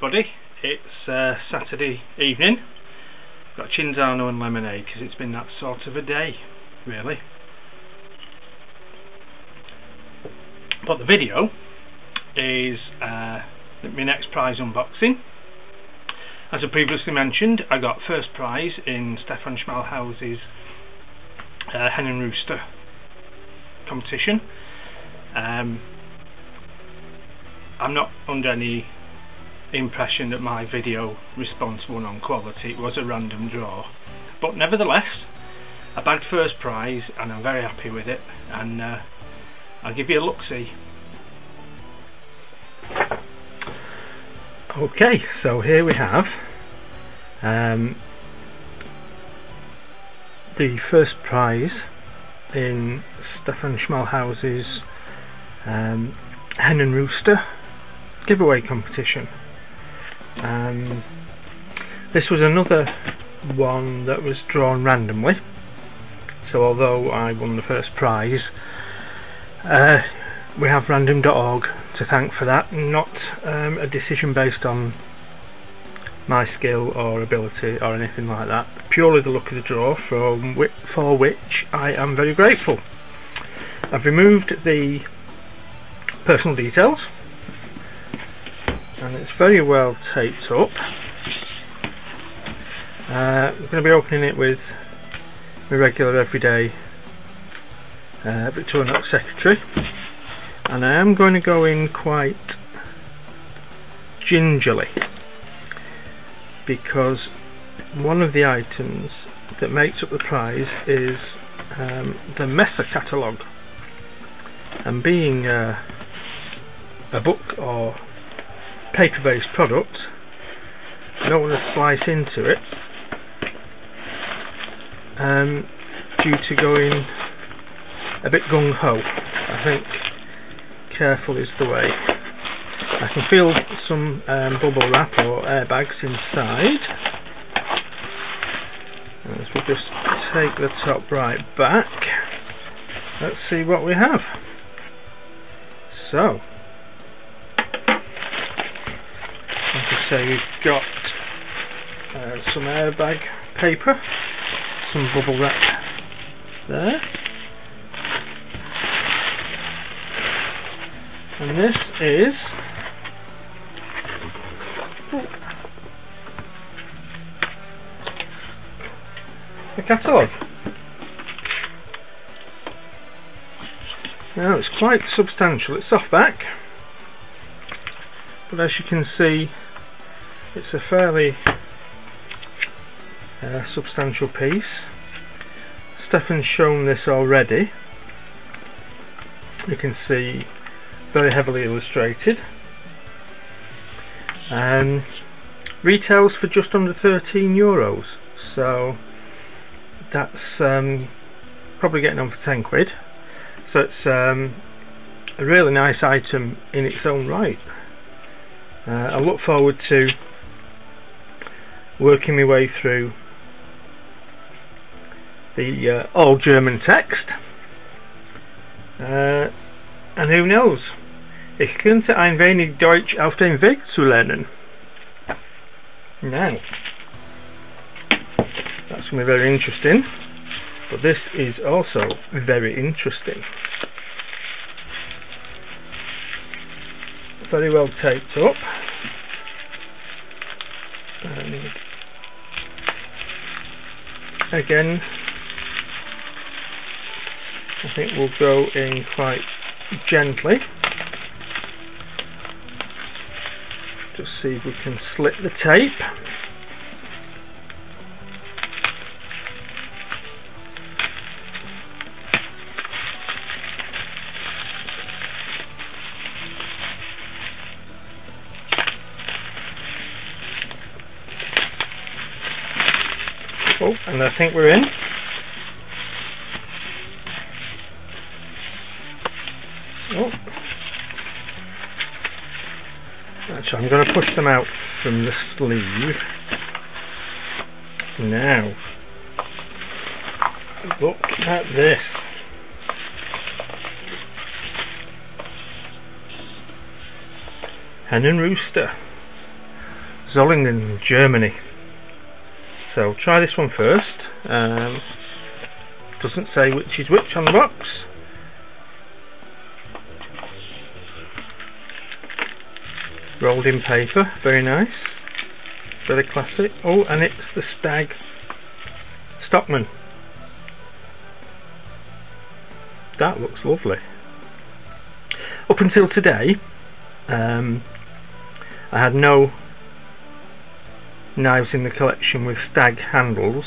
everybody. It's Saturday evening. Got Chinzano and lemonade because it's been that sort of a day, really. But the video is my next prize unboxing. As I previously mentioned, I got first prize in Stefan Schmalhauser's Hen and Rooster competition. I'm not under any impression that my video response won on quality. It was a random draw, but nevertheless I bagged first prize and I'm very happy with it, and I'll give you a look-see. Okay, so here we have the first prize in Stefan Schmalhauser's Hen and Rooster giveaway competition. This was another one that was drawn randomly, so although I won the first prize, we have random.org to thank for that, not a decision based on my skill or ability or anything like that, purely the luck of the draw, for which I am very grateful. I've removed the personal details and it's very well taped up. We're going to be opening it with my regular everyday Victorian secretary, and I am going to go in quite gingerly because one of the items that makes up the prize is the Messer catalogue, and being a book or paper-based product, I don't want to slice into it due to going a bit gung-ho. I think careful is the way. I can feel some bubble wrap or airbags inside. As we just take the top right back, let's see what we have. So, like I say, we've got some airbag paper, some bubble wrap there, and this is the catalogue. Now it's quite substantial. It's softback, but as you can see, it's a fairly substantial piece. Stefan's shown this already. You can see very heavily illustrated. Retails for just under €13, so that's probably getting on for 10 quid. So it's a really nice item in its own right. I look forward to working my way through the all German text, and who knows, ich könnte ein wenig Deutsch auf dem Weg zu lernen. Now, that's going to be very interesting, but this is also very interesting. Very well taped up, and again I think we'll go in quite gently. Just see if we can slit the tape. Oh, and I think we're in. Oh. Actually, I'm going to push them out from the sleeve. Now, look at this. Hen and Rooster. Zollingen, Germany. So try this one first. Doesn't say which is which on the box. Rolled in paper, very nice, very classic. Oh, and it's the Stag Stockman. That looks lovely. Up until today, I had no knives in the collection with Stag handles,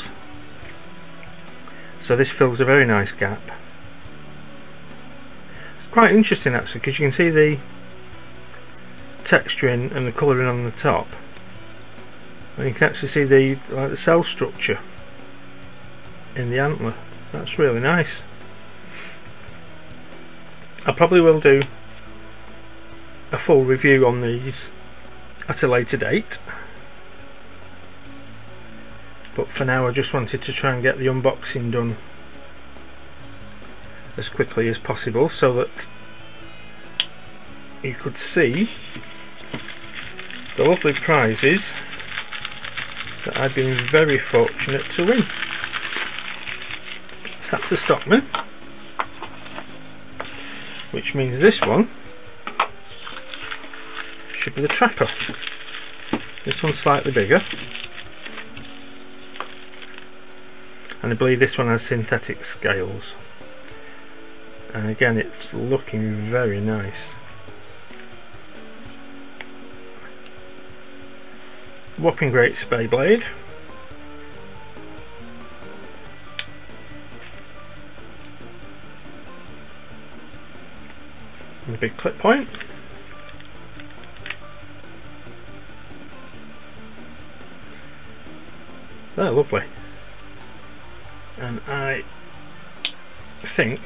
so this fills a very nice gap. It's quite interesting actually, because you can see the texturing and the colouring on the top, and you can actually see the cell structure in the antler. That's really nice. I probably will do a full review on these at a later date, but for now I just wanted to try and get the unboxing done as quickly as possible so that you could see the lovely prizes that I've been very fortunate to win. So that's the Stockman, which means this one should be the Trapper. This one's slightly bigger, and I believe this one has synthetic scales, and again it's looking very nice. Whopping great spay blade. And a big clip point. They're lovely. And I think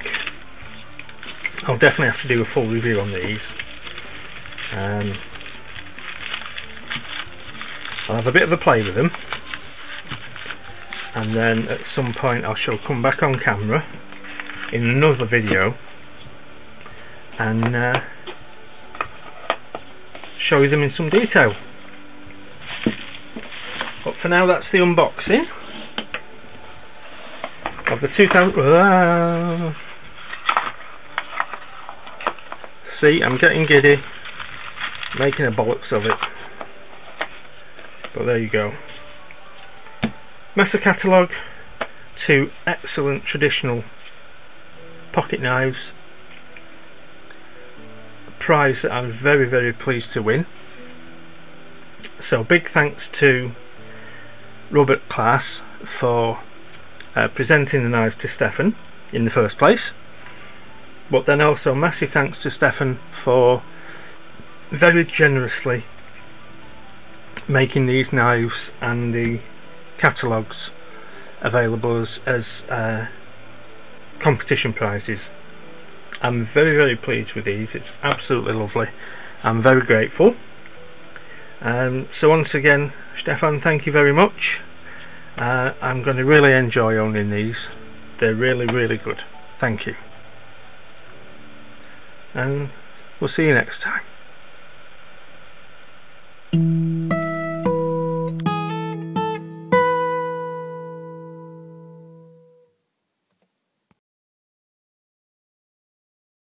I'll definitely have to do a full review on these. I'll have a bit of a play with them, and then at some point I shall come back on camera in another video and show you them in some detail. But for now, that's the unboxing of the 2000. See, I'm getting giddy, making a bollocks of it. But there you go. Master catalogue, 2 excellent traditional pocket knives. A prize that I'm very, very pleased to win. So big thanks to Robert Class for presenting the knives to Stefan in the first place. But then also massive thanks to Stefan for very generously making these knives and the catalogues available as competition prizes. I'm very, very pleased with these. It's absolutely lovely. I'm very grateful. So once again, Stefan, thank you very much. I'm going to really enjoy owning these. They're really, really good. Thank you. And we'll see you next time.